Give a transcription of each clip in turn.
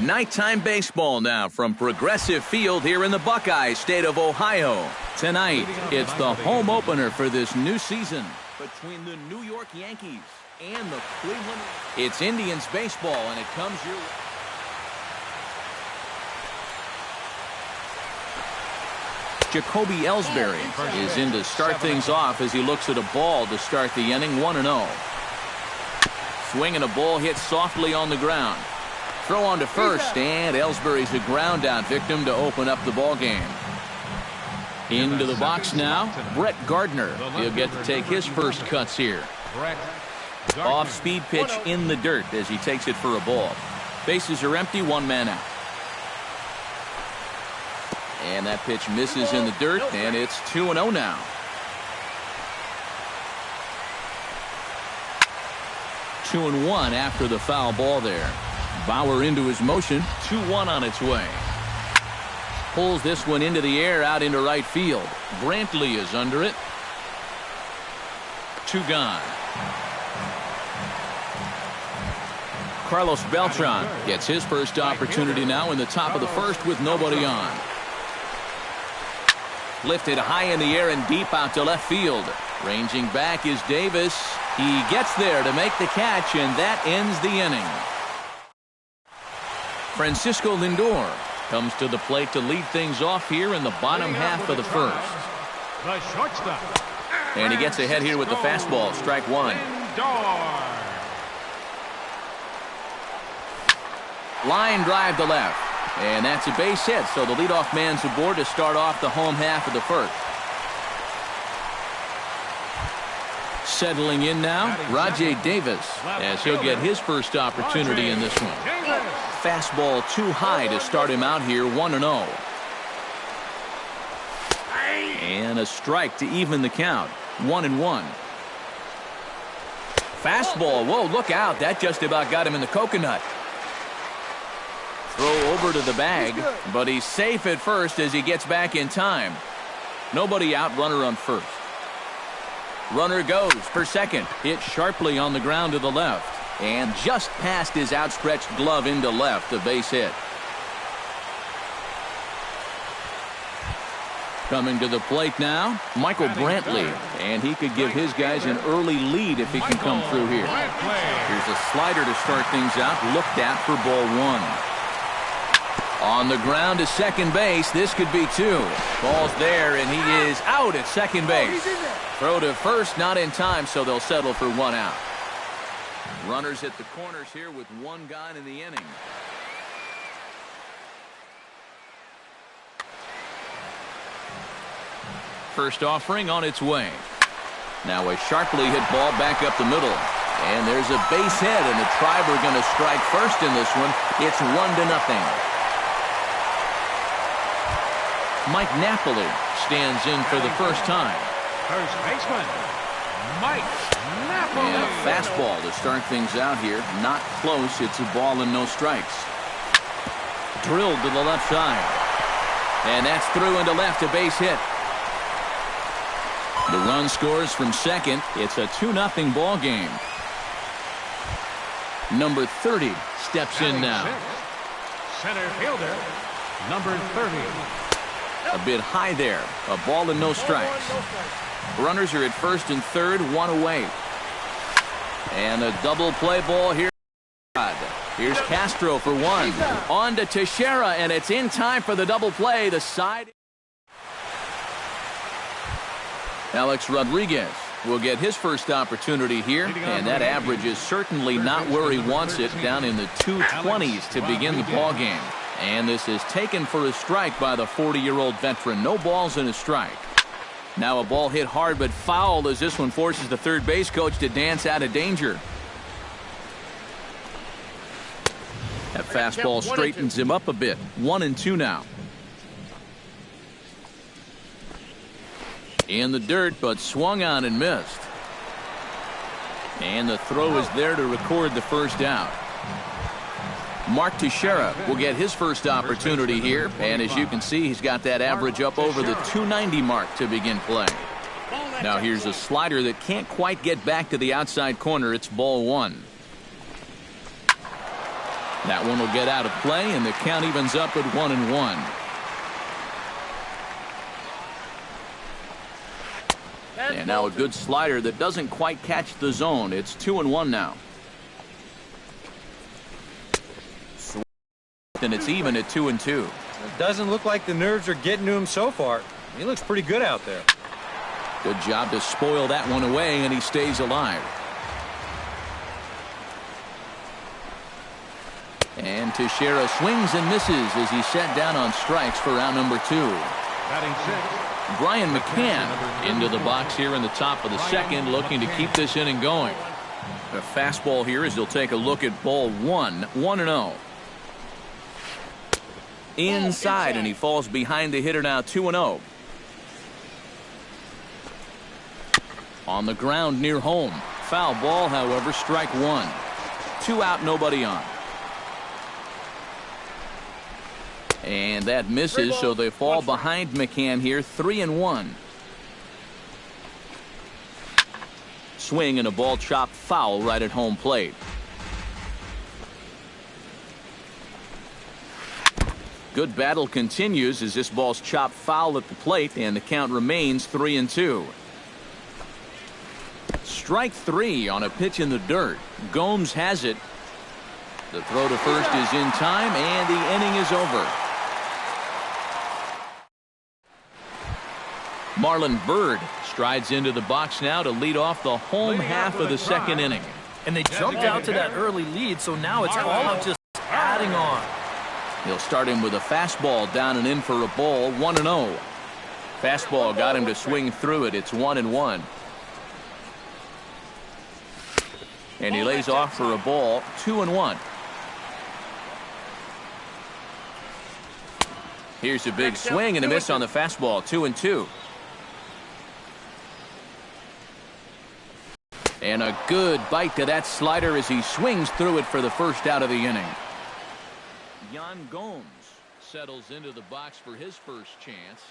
Nighttime baseball now from Progressive Field here in the Buckeye state of Ohio. Tonight, it's the home opener for this new season between the New York Yankees and the Cleveland. It's Indians baseball, and it comes your way. Jacoby Ellsbury is in to start things off as he looks at a ball to start the inning. 1-0. Swinging a ball hit softly on the ground. Throw on to first, and Ellsbury's a ground out victim to open up the ball game. Into the box now, Brett Gardner. He'll get to take his first cuts here. Off-speed pitch in the dirt as he takes it for a ball. Bases are empty, one man out. And that pitch misses in the dirt, and it's 2-0 now. Two and one after the foul ball there. Bauer into his motion. 2-1 on its way. Pulls this one into the air out into right field. Brantley is under it. Two gone. Carlos Beltran gets his first opportunity now in the top of the first with nobody on. Lifted high in the air and deep out to left field. Ranging back is Davis. He gets there to make the catch, and that ends the inning. Francisco Lindor comes to the plate to lead things off here in the bottom half of the first. The shortstop. And he gets ahead here with the fastball. Strike one. Line drive to left. And that's a base hit, so the leadoff man's aboard to start off the home half of the first. Settling in now, Rajai Davis, as he'll get his first opportunity in this one. Fastball too high to start him out here, 1-0. And a strike to even the count, 1-1. Fastball, whoa, look out, that just about got him in the coconut. Throw over to the bag, but he's safe at first as he gets back in time. Nobody out, runner on first. Runner goes for second. Hit sharply on the ground to the left. And just past his outstretched glove into left, a base hit. Coming to the plate now, Michael Brantley. And he could give his guys an early lead if he can come through here. Here's a slider to start things out, looked at for ball one. On the ground to second base. This could be two. Ball's there, and he is out at second base. Throw to first, not in time, so they'll settle for one out. Runners at the corners here with one gone in the inning. First offering on its way. Now a sharply hit ball back up the middle. And there's a base hit, and the Tribe are going to strike first in this one. It's 1-0. Mike Napoli stands in for the first time. First baseman, Mike Napoli. And a fastball to start things out here. Not close. It's a ball and no strikes. Drilled to the left side. And that's through into left, a base hit. The run scores from second. It's a 2-0 ball game. Number 30 steps in now. Center fielder, number 30. A bit high there. A ball and no strikes. Runners are at first and third, one away. And a double play ball here. Here's Castro for one. On to Teixeira, and it's in time for the double play. The side. Alex Rodriguez will get his first opportunity here, and that average is certainly not where he wants it, down in the 220s to begin the ball game. And this is taken for a strike by the 40-year-old veteran. No balls and a strike. Now a ball hit hard but foul as this one forces the third base coach to dance out of danger. That fastball straightens him up a bit. 1-2 now. In the dirt, but swung on and missed. And the throw is there to record the first out. Mark Teixeira will get his first opportunity here, and as you can see, he's got that average up over the 290 mark to begin play. Now here's a slider that can't quite get back to the outside corner. It's ball one. That one will get out of play, and the count evens up at 1-1. And now a good slider that doesn't quite catch the zone. It's 2-1 now. And it's even at 2-2. It doesn't look like the nerves are getting to him so far. He looks pretty good out there. Good job to spoil that one away, and he stays alive. And Teixeira swings and misses as he's set down on strikes for round number 2. Batting sixth, Brian McCann into the box here in the top of the second, looking to keep this inning going. A fastball here as he'll take a look at ball 1, 1-0. Inside, and he falls behind the hitter now, 2-0. On the ground near home. Foul ball, however, strike 1. 2 out, nobody on. And that misses, so they fall behind McCann here, 3-1. Swing and a ball chopped foul right at home plate. Good battle continues as this ball's chopped foul at the plate, and the count remains 3-2. Strike 3 on a pitch in the dirt. Gomes has it. The throw to first is in time, and the inning is over. Marlon Byrd strides into the box now to lead off the home half of the second inning. And they jumped out to that early lead, so now it's all of just adding on. He'll start him with a fastball down and in for a ball, 1-0. Fastball got him to swing through it. It's 1-1. And he lays off for a ball, 2-1. Here's a big swing and a miss on the fastball, 2-2. And a good bite to that slider as he swings through it for the first out of the inning. Yan Gomes settles into the box for his first chance.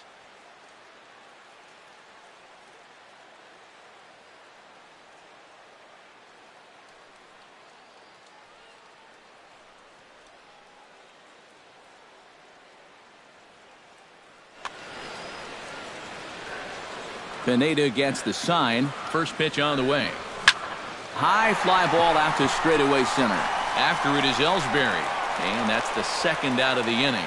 Pineda gets the sign. First pitch on the way. High fly ball out to straightaway center. After it is Ellsbury. And that's the second out of the inning.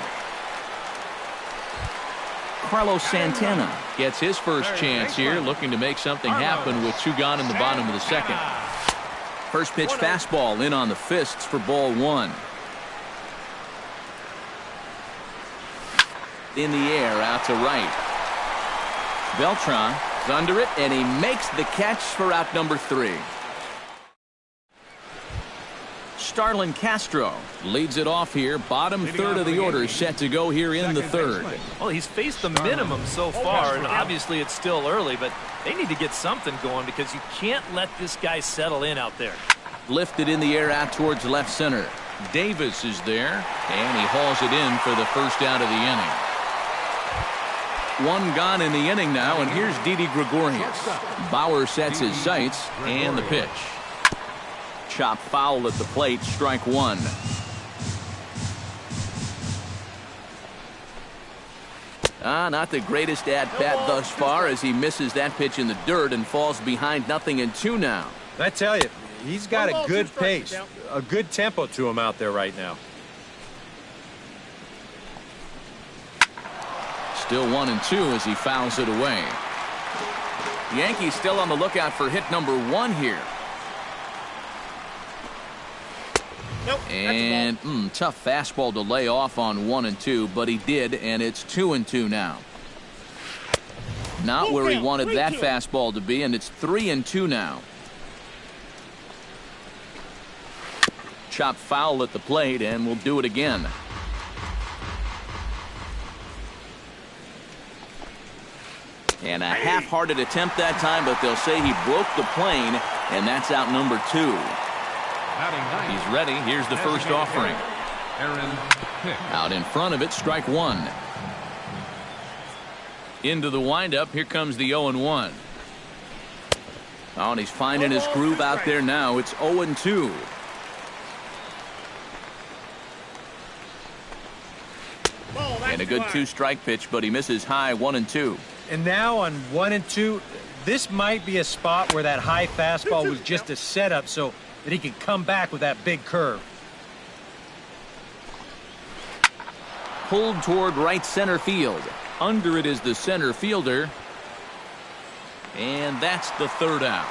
Carlos Santana gets his first chance here, looking to make something happen with 2 gone in the bottom of the second. First pitch fastball in on the fists for ball 1. In the air out to right. Beltran is under it, and he makes the catch for out number 3. Starlin Castro leads it off here. Bottom third of the order set to go here in the third. Well, he's faced the minimum so far, and obviously it's still early, but they need to get something going because you can't let this guy settle in out there. Lifted in the air out towards left center. Davis is there, and he hauls it in for the first out of the inning. 1 gone in the inning now, and here's Didi Gregorius. Bauer sets his sights, and the pitch. Chop foul at the plate, strike 1. Not the greatest at-bat thus far as he misses that pitch in the dirt and falls behind 0-2 now. I tell you, he's got a good pace, a good tempo to him out there right now. Still 1-2 as he fouls it away. Yankees still on the lookout for hit number 1 here. And tough fastball to lay off on 1-2, but he did, and it's 2-2 now. Not where he wanted that fastball to be, and it's 3-2 now. Chop foul at the plate, and we'll do it again. And a half-hearted attempt that time, but they'll say he broke the plane, and that's out number 2. He's ready. Here's the first offering. Out in front of it, strike 1. Into the windup, here comes the 0-1. Oh, and he's finding his groove out there now. It's 0-2. And a good two-strike pitch, but he misses high 1-2. And now on 1-2, this might be a spot where that high fastball was just a setup so that he could come back with that big curve. Pulled toward right center field. Under it is the center fielder. And that's the third out.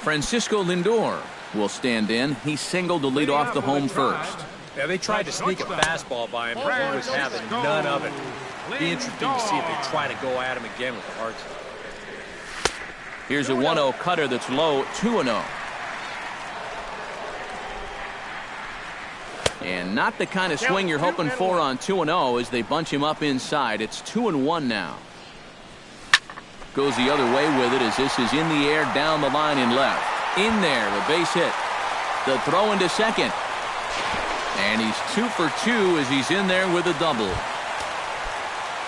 Francisco Lindor will stand in. He singled to lead off the home first. Yeah, they tried to sneak a fastball by him, but he was having none of it. Be interesting to see if they try to go at him again with the hard side. Here's a 1-0 cutter that's low, 2-0. And not the kind of swing you're hoping for on 2-0 as they bunch him up inside. It's 2-1 now. Goes the other way with it as this is in the air down the line in left. In there, the base hit. The throw into second. And he's 2 for 2 as he's in there with a double.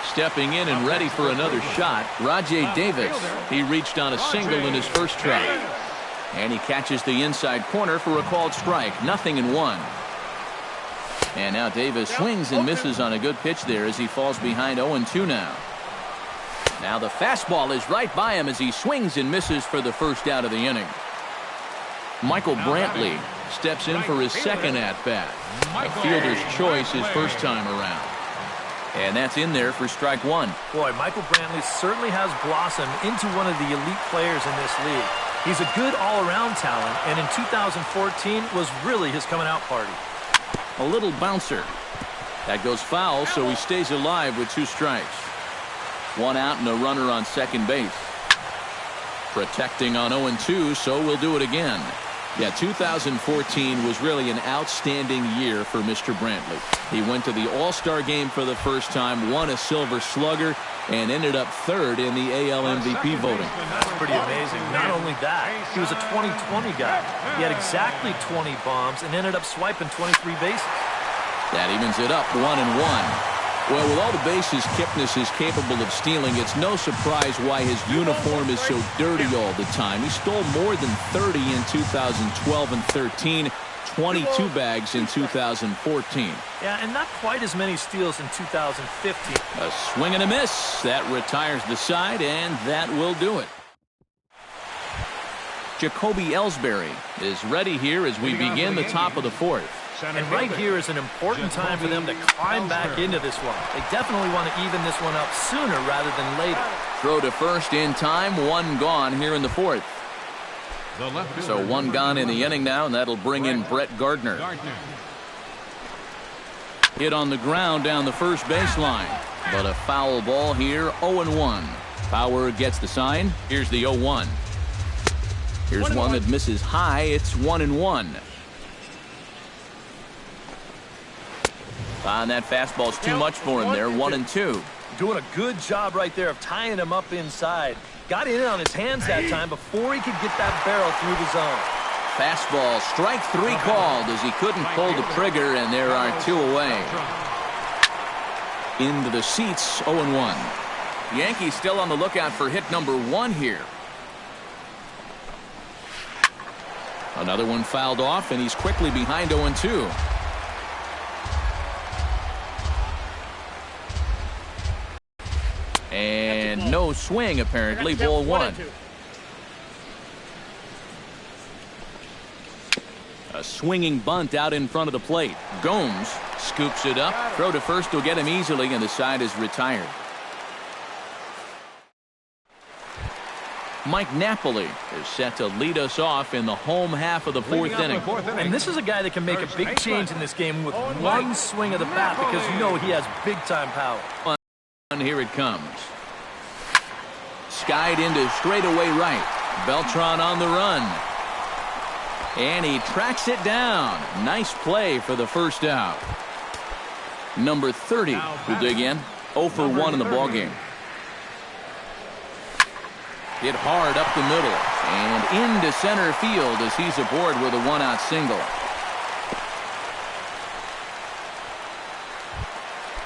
Stepping in and ready for another shot, Rajai Davis. He reached on a single in his first try. And he catches the inside corner for a called strike. 0-1. And now Davis swings and misses on a good pitch there as he falls behind 0-2 now. Now the fastball is right by him as he swings and misses for the first out of the inning. Michael Brantley steps in for his second at-bat. A fielder's choice his first time around. And that's in there for strike one. Boy, Michael Brantley certainly has blossomed into one of the elite players in this league. He's a good all-around talent, and in 2014 was really his coming-out party. A little bouncer. That goes foul, so he stays alive with 2 strikes. 1 out and a runner on second base. Protecting on 0-2, so we'll do it again. Yeah, 2014 was really an outstanding year for Mr. Brantley. He went to the All-Star game for the first time, won a Silver Slugger, and ended up 3rd in the AL MVP voting. That's pretty amazing. Not only that, he was a 20-20 guy. He had exactly 20 bombs and ended up swiping 23 bases. That evens it up 1-1. Well, with all the bases Kipnis is capable of stealing, it's no surprise why his uniform is so dirty all the time. He stole more than 30 in 2012 and 13, 22 bags in 2014. Yeah, and not quite as many steals in 2015. A swing and a miss. That retires the side, and that will do it. Jacoby Ellsbury is ready here as we begin the top of the 4th. And right here is an important time for them to climb back into this one. They definitely want to even this one up sooner rather than later. Throw to first in time, 1 gone here in the 4th. So 1 gone in the inning now, and that'll bring in Brett Gardner. Hit on the ground down the first baseline, but a foul ball here, 0-1. Power gets the sign. Here's the 0-1. Here's one that misses high. It's 1-1. And that fastball's too much for him there, 1-2. Doing a good job right there of tying him up inside. Got in on his hands that time before he could get that barrel through the zone. Fastball, strike 3 called as he couldn't pull the trigger, and there are 2 away. Into the seats, 0-1. Yankees still on the lookout for hit number 1 here. Another one fouled off, and he's quickly behind 0-2. And no swing, apparently. Ball 1. A swinging bunt out in front of the plate. Gomes scoops it up. Throw to first will get him easily, and the side is retired. Mike Napoli is set to lead us off in the home half of the 4th inning. And this is a guy that can make a big change in this game with one swing of the bat because you know he has big-time power. And here it comes. Skied into straightaway right. Beltran on the run. And he tracks it down. Nice play for the first out. Number 30 will dig in. 0 for 1 in the ballgame. Hit hard up the middle. And into center field as he's aboard with a 1-out single.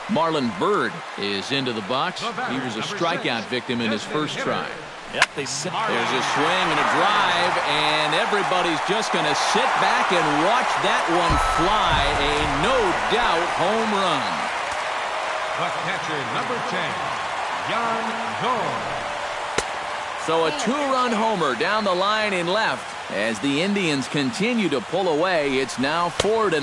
Marlon Byrd is into the box. He was a strikeout victim in his first try. Yep, There's a swing and a drive, and everybody's just going to sit back and watch that one fly. A no-doubt home run. The catcher, number 10, Yan Go. So a two-run homer down the line in left. As the Indians continue to pull away, it's now 4-0.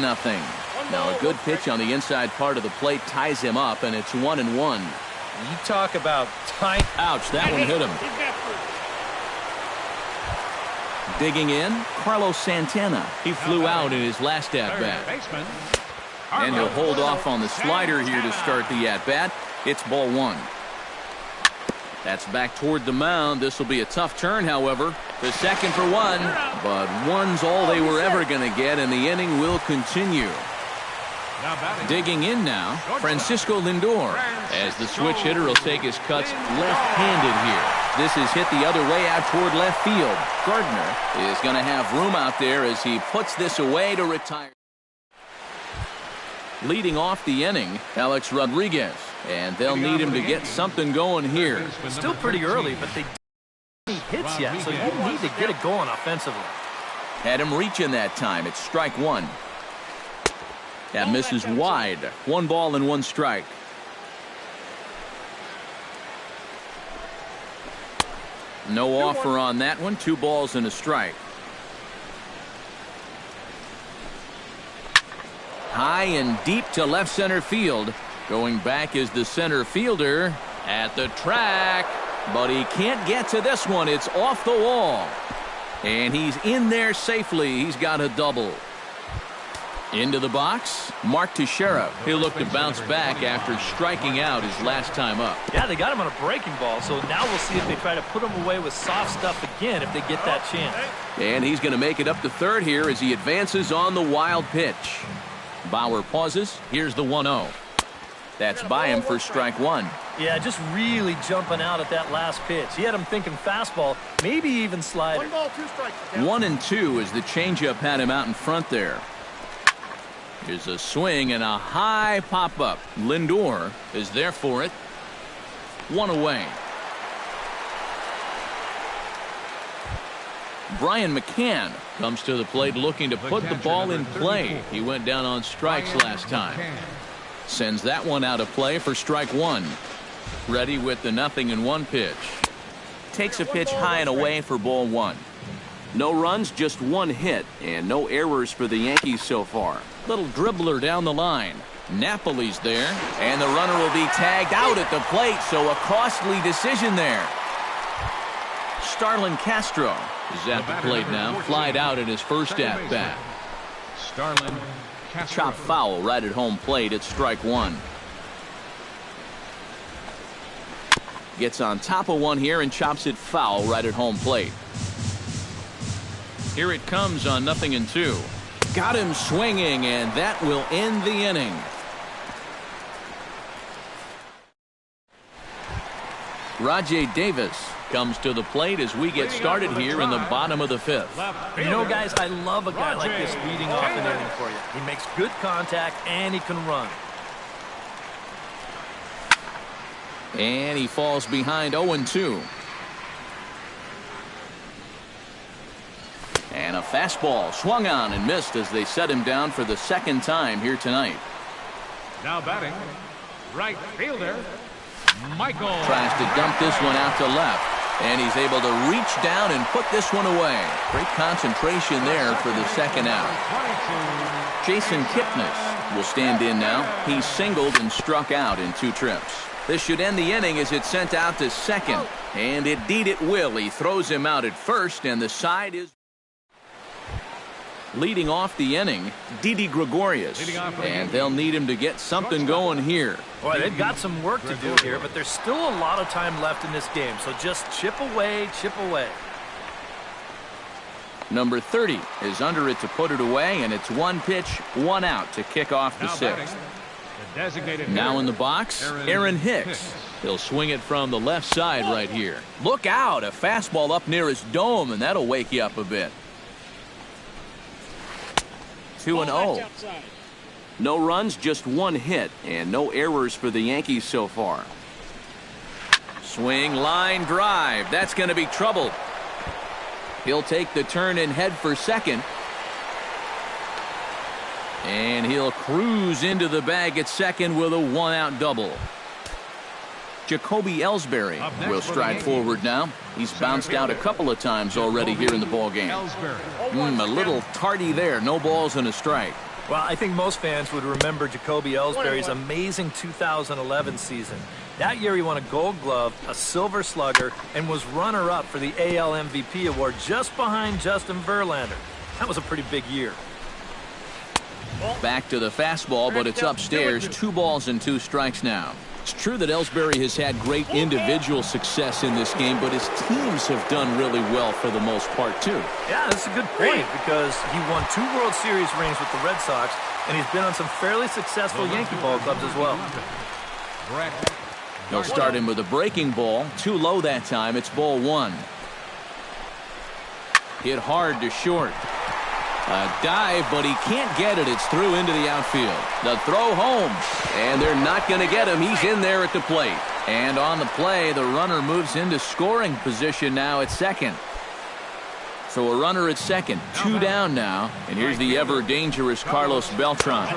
Now a good pitch on the inside part of the plate ties him up, and it's 1-1. You talk about tight. Ouch, that one hit him. Digging in, Carlos Santana. He flew out in his last at-bat. And he'll hold off on the slider here to start the at-bat. It's ball 1. That's back toward the mound. This will be a tough turn, however. The second for 1, but 1's all they were ever going to get, and the inning will continue. Digging in now, Francisco Lindor, as the switch hitter will take his cuts left-handed here. This is hit the other way out toward left field. Gardner is going to have room out there as he puts this away to retire. Leading off the inning, Alex Rodriguez, and they'll need him to get something going here. Still pretty early, but they didn't hits yet, so you need to get it going offensively. Had him reaching that time. It's strike 1. That misses wide. 1 ball and 1 strike. No offer on that one. 2 balls and a strike. High and deep to left center field. Going back is the center fielder at the track. But he can't get to this one. It's off the wall. And he's in there safely. He's got a double. Into the box, Mark Teixeira. He'll look to bounce back after striking out his last time up. Yeah, they got him on a breaking ball, so now we'll see if they try to put him away with soft stuff again if they get that chance. And he's going to make it up to third here as he advances on the wild pitch. Bauer pauses. Here's the 1-0. That's by him for strike 1. Yeah, just really jumping out at that last pitch. He had him thinking fastball, maybe even slider. 1 ball, 2 strikes. 1-2 as the changeup had him out in front there. Here's a swing and a high pop-up. Lindor is there for it. 1 away. Brian McCann comes to the plate looking to put the ball in play. He went down on strikes last time. Sends that one out of play for strike 1. Ready with the 0-1 pitch. Takes a pitch high and away for ball 1. No runs, just 1 hit, and no errors for the Yankees so far. Little dribbler down the line. Napoli's there, and the runner will be tagged out at the plate, so a costly decision there. Starlin Castro is at the plate now, flied out at his first at-bat. Starlin Castro. Chop foul right at home plate at strike 1. Gets on top of one here and chops it foul right at home plate. Here it comes on 0-2. Got him swinging, and that will end the inning. Rajay Davis comes to the plate as we get started here in the bottom of the 5th. You know, guys, I love a guy like this leading off an inning for you. He makes good contact, and he can run. And he falls behind 0-2. And a fastball swung on and missed as they set him down for the 2nd time here tonight. Now batting, right fielder, Michael. Tries to dump this one out to left. And he's able to reach down and put this one away. Great concentration there for the 2nd out. Jason Kipnis will stand in now. He singled and struck out in 2 trips. This should end the inning as it's sent out to 2nd. And indeed it will. He throws him out at 1st, and the side is leading off the inning, Didi Gregorius, and they'll need him to get something going here. Boy, they've got some work to do here, but there's still a lot of time left in this game, so just chip away, chip away. Number 30 is under it to put it away, and it's 1 pitch, 1 out to kick off the 6th. Now in the box, Aaron Hicks. He'll swing it from the left side right here. Look out, a fastball up near his dome, and that'll wake you up a bit. 2-0. No runs, just 1 hit, and no errors for the Yankees so far. Swing, line drive. That's going to be trouble. He'll take the turn and head for second. And he'll cruise into the bag at second with a one-out double. Jacoby Ellsbury will stride forward now. He's bounced out a couple of times already here in the ballgame. A little tardy there. No balls and a strike. Well, I think most fans would remember Jacoby Ellsbury's amazing 2011 season. That year he won a Gold Glove, a Silver Slugger, and was runner-up for the AL MVP award just behind Justin Verlander. That was a pretty big year. Back to the fastball, but it's upstairs. 2 balls and 2 strikes now. It's true that Ellsbury has had great individual success in this game, but his teams have done really well for the most part, too. Yeah, that's a good point, because he won 2 World Series rings with the Red Sox, and he's been on some fairly successful Yankee ball clubs as well. They'll start him with a breaking ball. Too low that time. It's ball 1. Hit hard to short. A dive, but he can't get it. It's through into the outfield. The throw home, and they're not going to get him. He's in there at the plate. And on the play, the runner moves into scoring position now at second. So a runner at second, 2 down now. And here's the ever-dangerous Carlos Beltran.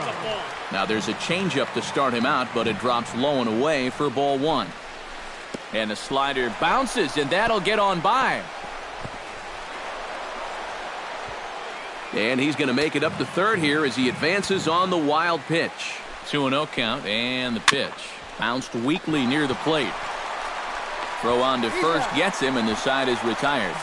Now there's a changeup to start him out, but it drops low and away for ball 1. And the slider bounces, and that'll get on by. And he's going to make it up to third here as he advances on the wild pitch. 2-0 count, and the pitch. Bounced weakly near the plate. Throw on to first gets him, and the side is retired.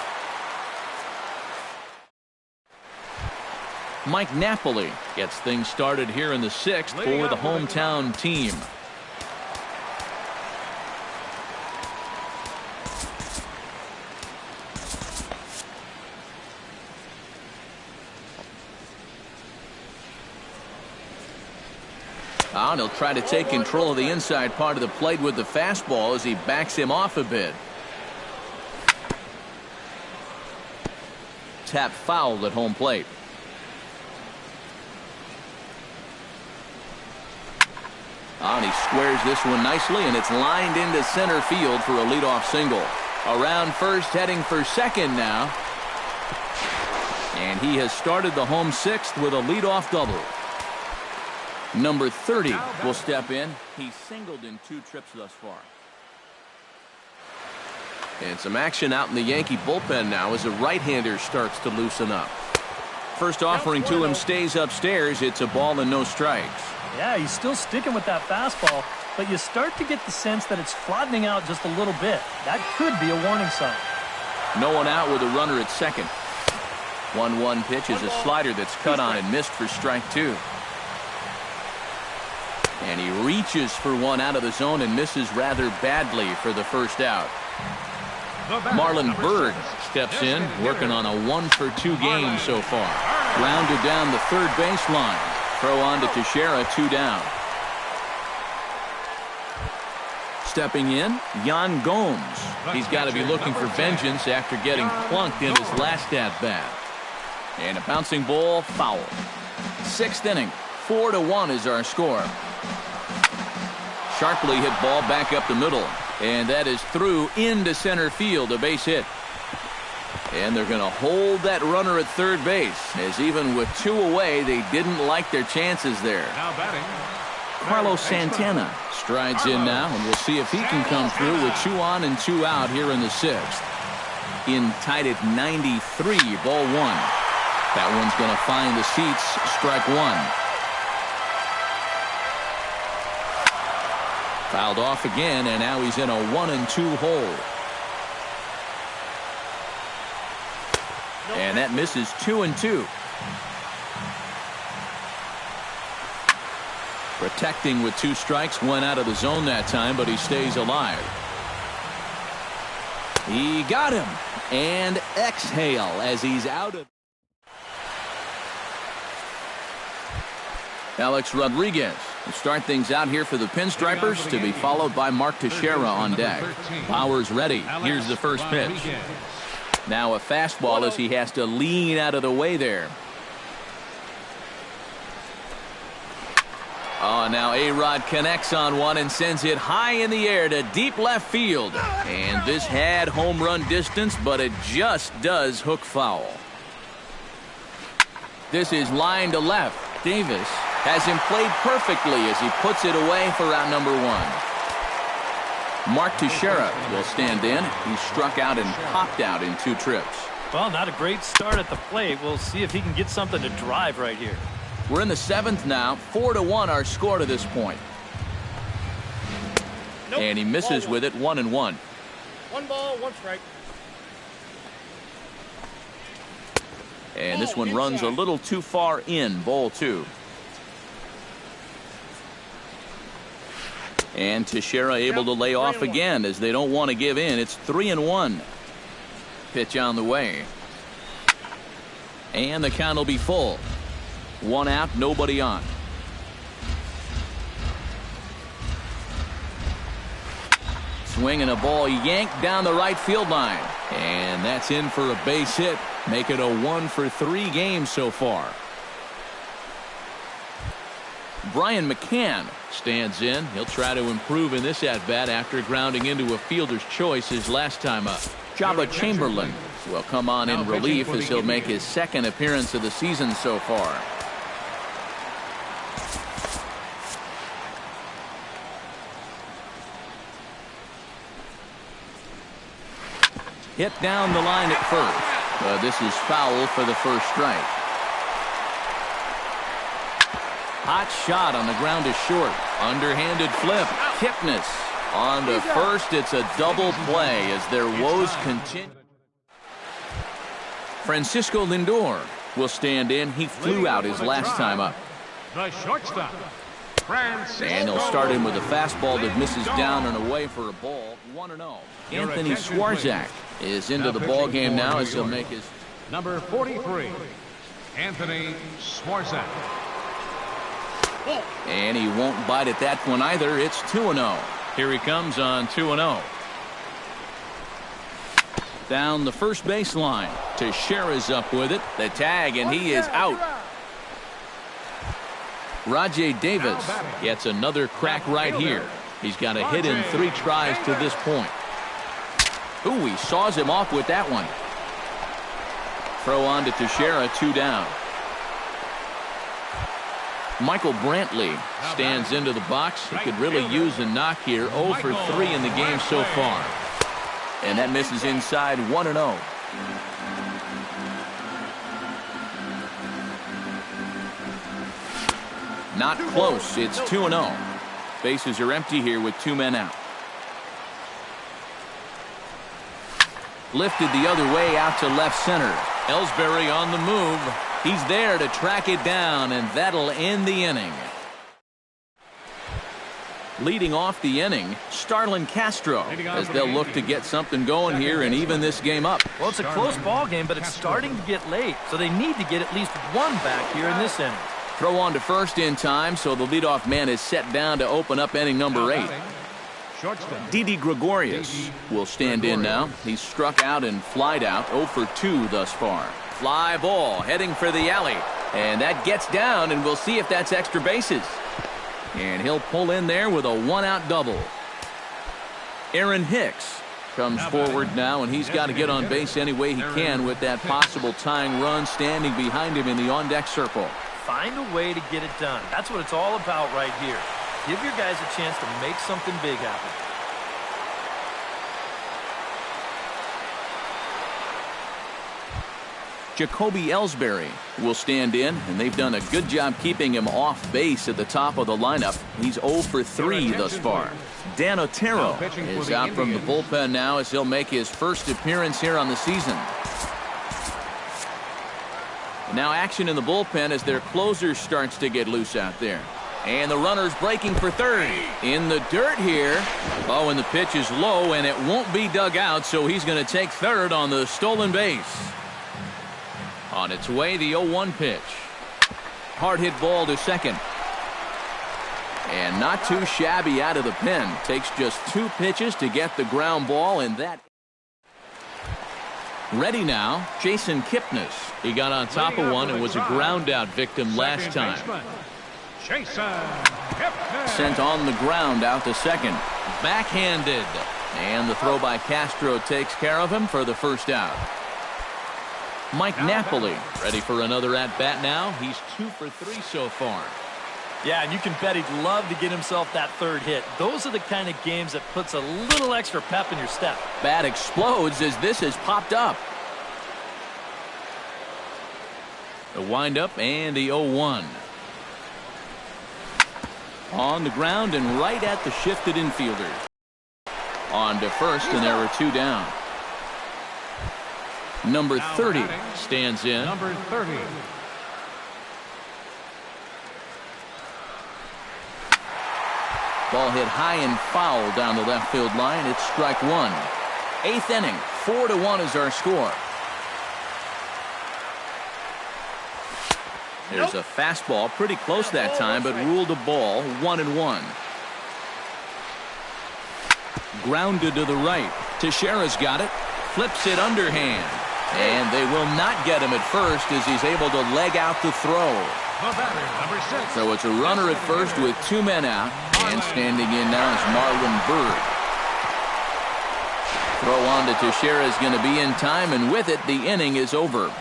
Mike Napoli gets things started here in the 6th for the hometown team. And he'll try to take control of the inside part of the plate with the fastball as he backs him off a bit. Tap fouled at home plate. And he squares this one nicely, and it's lined into center field for a leadoff single. Around first, heading for second now. And he has started the home 6th with a leadoff double. Number 30 will step in. He's singled in 2 trips thus far. And some action out in the Yankee bullpen now as a right-hander starts to loosen up. First offering to him stays upstairs. It's a ball and no strikes. Yeah, he's still sticking with that fastball, but you start to get the sense that it's flattening out just a little bit. That could be a warning sign. No one out with a runner at second. 1-1 pitch is a slider that's cut on and missed for strike 2. And he reaches for one out of the zone and misses rather badly for the first out. Marlon Byrd steps in, working on a 1-for-2 game so far. Grounded down the third baseline. Throw on to Teixeira, 2 down. Stepping in, Yan Gomes. He's got to be looking for vengeance after getting plunked in his last at-bat. And a bouncing ball, foul. 6th inning, 4-1 is our score. Sharply hit ball back up the middle, and that is through into center field, a base hit. And they're going to hold that runner at third base, as even with 2 away, they didn't like their chances there. Now batting, Carlos Santana strides in now, and we'll see if he can come through with 2 on and 2 out here in the 6th. In tied at 93, ball 1. That one's going to find the seats, strike 1. Fouled off again, and now he's in a 1-2 hole. And that misses 2-2. Protecting with 2 strikes, 1 out of the zone that time, but he stays alive. He got him, and exhale as he's out of. Alex Rodriguez will start things out here for the Pinstripers, to be followed by Mark Teixeira on deck. Bauer's ready. Here's the first pitch. Now a fastball as he has to lean out of the way there. Oh, now A-Rod connects on one and sends it high in the air to deep left field. And this had home run distance, but it just does hook foul. This is line to left. Davis has him played perfectly as he puts it away for out number one. Mark Teixeira will stand in. He struck out and popped out in 2 trips. Well, not a great start at the plate. We'll see if he can get something to drive right here. We're in the 7th now. 4-1 our score to this point. Nope. And he misses with it. 1-1. 1 ball, 1 strike. And this one runs a little too far in. Ball 2. And Teixeira able to lay off again as they don't want to give in. It's 3-1. Pitch on the way. And the count will be full. 1 out, nobody on. Swinging a ball yanked down the right field line. And that's in for a base hit. Make it a 1 for 3 games so far. Brian McCann stands in. He'll try to improve in this at-bat after grounding into a fielder's choice his last time up. Jabba Chamberlain will come on in relief as he'll make his 2nd appearance of the season so far. Hit down the line at first. This is foul for the first strike. Hot shot on the ground is short. Underhanded flip. Kipnis on to first. It's a double play as their woes continue. Francisco Lindor will stand in. He flew out his last time up. The shortstop, Francisco. And he'll start him with a fastball that misses down and away for a ball. 1-0. Anthony Swarzak is into the ball game now as he'll make his number 43, Anthony Swarzak. And he won't bite at that one either. It's 2-0. Here he comes on 2-0. Down the first baseline. Teixeira's up with it. The tag, and he is out. Rajay Davis gets another crack right here. He's got a hit in 3 tries to this point. Ooh, he saws him off with that one. Throw on to Teixeira, 2 down. Michael Brantley stands into the box. He could really use a knock here. 0 for 3 in the game so far. And that misses inside. 1-0. Not close. It's 2-0. Bases are empty here with 2 men out. Lifted the other way out to left center. Ellsbury on the move. He's there to track it down, and that'll end the inning. Leading off the inning, Starlin Castro, as they'll look to get something going here and even this game up. Well, it's a close ball game, but it's starting to get late, so they need to get at least 1 back here in this inning. Throw on to first in time, so the leadoff man is set down to open up inning number 8. Didi Gregorius will stand in now. He's struck out and flied out. 0 for 2 thus far. Fly ball heading for the alley. And that gets down, and we'll see if that's extra bases. And he'll pull in there with a 1-out double. Aaron Hicks comes forward now, and he's got to get on base any way he can with that possible tying run standing behind him in the on-deck circle. Find a way to get it done. That's what it's all about right here. Give your guys a chance to make something big happen. Jacoby Ellsbury will stand in, and they've done a good job keeping him off base at the top of the lineup. He's 0 for 3 thus far. Dan Otero is out from the bullpen now as he'll make his first appearance here on the season. Now action in the bullpen as their closer starts to get loose out there. And the runner's breaking for third. In the dirt here. Oh, and the pitch is low, and it won't be dug out, so he's going to take third on the stolen base. On its way, the 0-1 pitch. Hard hit ball to second. And not too shabby out of the pen. Takes just 2 pitches to get the ground ball, and that. Ready now, Jason Kipnis. He got on top of one and was a ground out victim last time. Jason Kipnis. Sent on the ground out to second. Backhanded. And the throw by Castro takes care of him for the first out. Mike Napoli ready for another at-bat now. He's 2 for 3 so far. Yeah, and you can bet he'd love to get himself that third hit. Those are the kind of games that puts a little extra pep in your step. Bat explodes as this has popped up. The windup and the 0-1. On the ground and right at the shifted infielder. On to first, and there were 2 down. Number 30 stands in. Number 30. Ball hit high and foul down the left field line. It's strike 1. 8th inning. 4-1 is our score. There's a fastball pretty close that time, but ruled a ball. 1-1. Grounded to the right. Teixeira's got it. Flips it underhand. And they will not get him at first as he's able to leg out the throw. The batter, number 6. So it's a runner at first with 2 men out. And standing in now is Marlon Byrd. Throw on to Teixeira is going to be in time, and with it, the inning is over.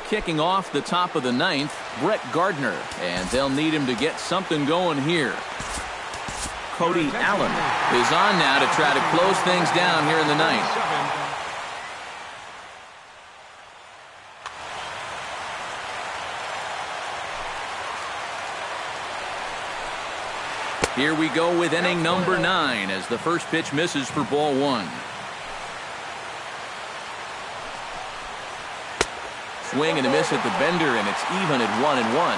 Kicking off the top of the 9th, Brett Gardner. And they'll need him to get something going here. Cody Allen is on now to try to close things down here in the 9th. Here we go with inning number 9 as the first pitch misses for ball 1. Swing and a miss at the bender, and it's even at 1-1.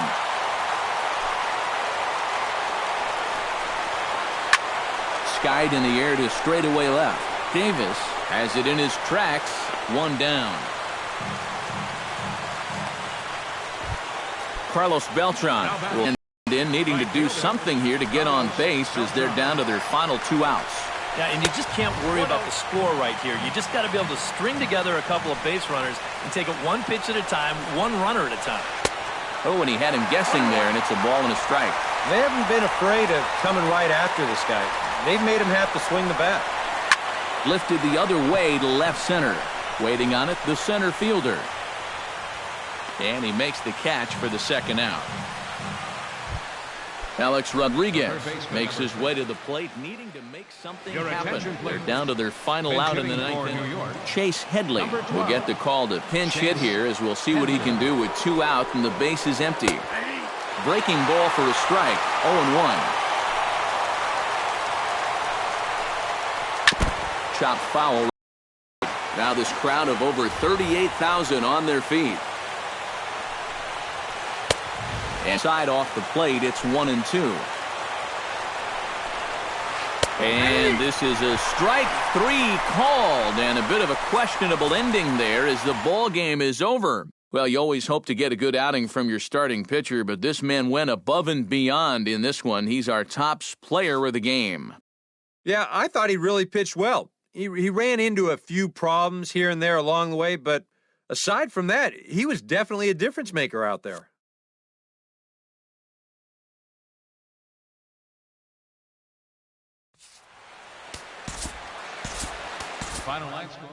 Skied in the air to straightaway left. Davis has it in his tracks. 1 down. Carlos Beltran will end in, needing to do something here to get on base as they're down to their final 2 outs. Yeah, and you just can't worry about the score right here. You just got to be able to string together a couple of base runners and take it 1 pitch at a time, 1 runner at a time. Oh, and he had him guessing there, and it's a ball and a strike. They haven't been afraid of coming right after this guy. They've made him have to swing the bat. Lifted the other way to left center. Waiting on it, the center fielder. And he makes the catch for the second out. Alex Rodriguez makes his way to the plate, needing to make something happen. They're down to their final out in the 9th inning. Chase Headley will get the call to pinch hit here, as we'll see what he can do with 2 out and the base is empty. Breaking ball for a strike. 0-1. Chopped foul. Now this crowd of over 38,000 on their feet. And side off the plate, it's 1-2. And this is a strike 3 called, and a bit of a questionable ending there as the ball game is over. Well, you always hope to get a good outing from your starting pitcher, but this man went above and beyond in this one. He's our top player of the game. Yeah, I thought he really pitched well. He ran into a few problems here and there along the way, but aside from that, he was definitely a difference maker out there. Final line score.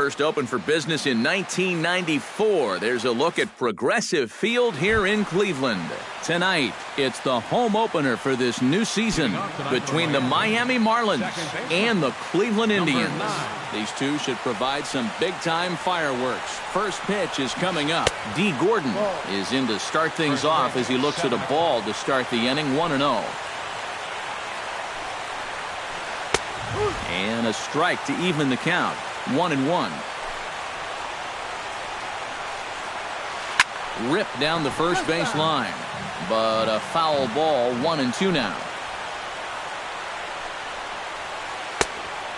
first opened for business in 1994. There's a look at Progressive Field here in Cleveland. Tonight, it's the home opener for this new season between the Miami Marlins and the Cleveland Indians. These two should provide some big-time fireworks. First pitch is coming up. D. Gordon is in to start things off as he looks at a ball to start the inning, 1-0. And a strike to even the count, 1-1. Ripped down the first base line, but a foul ball, 1-2 now.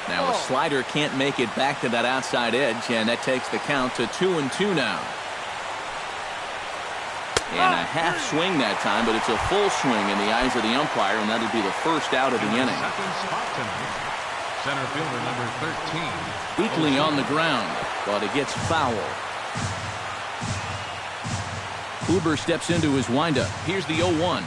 Now a slider can't make it back to that outside edge, and that takes the count to 2-2 now. And a half swing that time, but it's a full swing in the eyes of the umpire, and that'll be the first out of the inning. Center fielder number 13. Weakly on the ground, but it gets foul. Huber steps into his windup. Here's the 0-1.